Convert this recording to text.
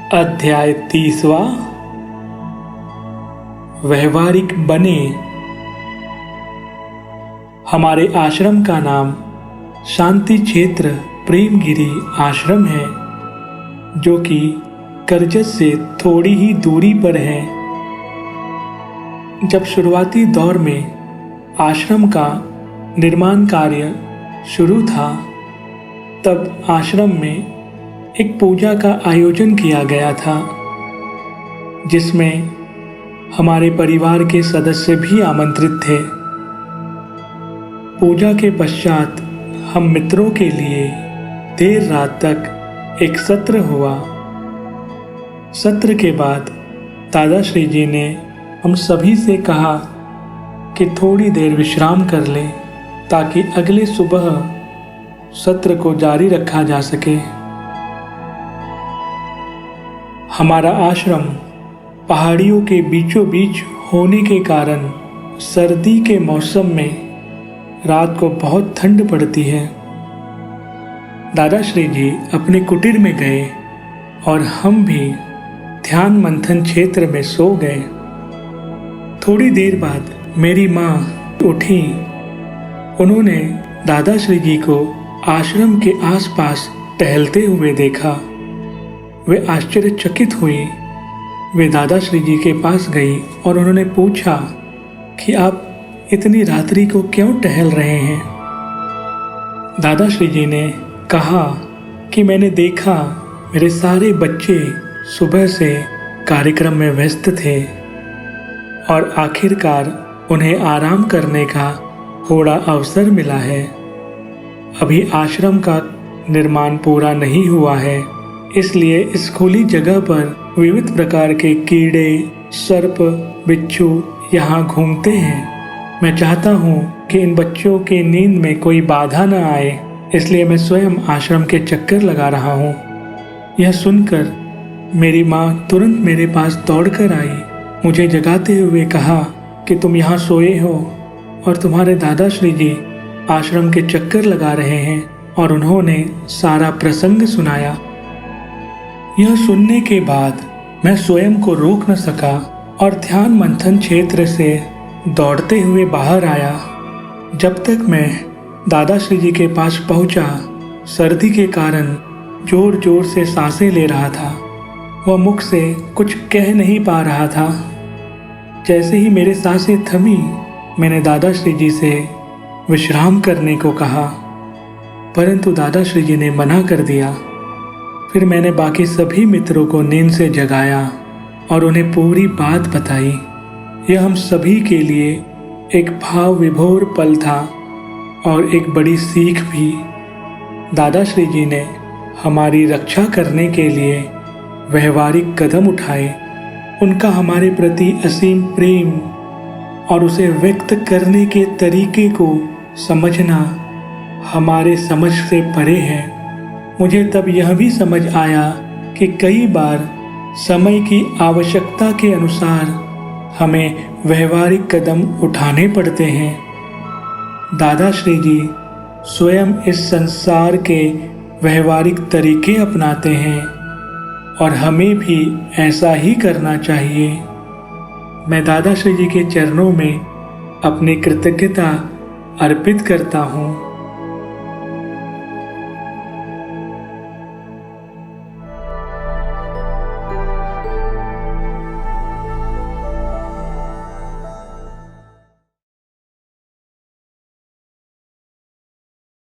अध्याय 30वां। व्यवहारिक बने। हमारे आश्रम का नाम शांति क्षेत्र प्रेमगिरी आश्रम है, जो कि करजत से थोड़ी ही दूरी पर है। जब शुरुआती दौर में आश्रम का निर्माण कार्य शुरू था, तब आश्रम में एक पूजा का आयोजन किया गया था, जिसमें हमारे परिवार के सदस्य भी आमंत्रित थे। पूजा के पश्चात हम मित्रों के लिए देर रात तक एक सत्र हुआ। सत्र के बाद दादाश्री जी ने हम सभी से कहा कि थोड़ी देर विश्राम कर लें, ताकि अगले सुबह सत्र को जारी रखा जा सके। हमारा आश्रम पहाड़ियों के बीचों बीच होने के कारण सर्दी के मौसम में रात को बहुत ठंड पड़ती है। दादाश्री जी अपने कुटीर में गए और हम भी ध्यान मंथन क्षेत्र में सो गए। थोड़ी देर बाद मेरी माँ उठी। उन्होंने दादाश्री जी को आश्रम के आसपास टहलते हुए देखा। वे आश्चर्यचकित हुई। वे दादाश्री जी के पास गई और उन्होंने पूछा कि आप इतनी रात्रि को क्यों टहल रहे हैं। दादाश्री जी ने कहा कि मैंने देखा मेरे सारे बच्चे सुबह से कार्यक्रम में व्यस्त थे और आखिरकार उन्हें आराम करने का थोड़ा अवसर मिला है। अभी आश्रम का निर्माण पूरा नहीं हुआ है, इसलिए इस खुली जगह पर विविध प्रकार के कीड़े, सर्प, बिच्छू यहाँ घूमते हैं। मैं चाहता हूँ कि इन बच्चों की नींद में कोई बाधा न आए, इसलिए मैं स्वयं आश्रम के चक्कर लगा रहा हूँ। यह सुनकर मेरी माँ तुरंत मेरे पास दौड़कर आई, मुझे जगाते हुए कहा कि तुम यहाँ सोए हो और तुम्हारे दादाश्री जी आश्रम के चक्कर लगा रहे हैं, और उन्होंने सारा प्रसंग सुनाया। यह सुनने के बाद मैं स्वयं को रोक न सका और ध्यान मंथन क्षेत्र से दौड़ते हुए बाहर आया। जब तक मैं दादाश्री जी के पास पहुंचा, सर्दी के कारण जोर जोर से सांसें ले रहा था। वह मुख से कुछ कह नहीं पा रहा था। जैसे ही मेरे सांसें थमी, मैंने दादाश्री जी से विश्राम करने को कहा, परंतु दादाश्री जी ने मना कर दिया। फिर मैंने बाकी सभी मित्रों को नींद से जगाया और उन्हें पूरी बात बताई। यह हम सभी के लिए एक भाव विभोर पल था और एक बड़ी सीख भी। दादाश्री जी ने हमारी रक्षा करने के लिए व्यवहारिक कदम उठाए। उनका हमारे प्रति असीम प्रेम और उसे व्यक्त करने के तरीके को समझना हमारे समझ से परे है। मुझे तब यह भी समझ आया कि कई बार समय की आवश्यकता के अनुसार हमें व्यवहारिक कदम उठाने पड़ते हैं। दादाश्री जी स्वयं इस संसार के व्यवहारिक तरीके अपनाते हैं और हमें भी ऐसा ही करना चाहिए। मैं दादाश्री जी के चरणों में अपनी कृतज्ञता अर्पित करता हूँ।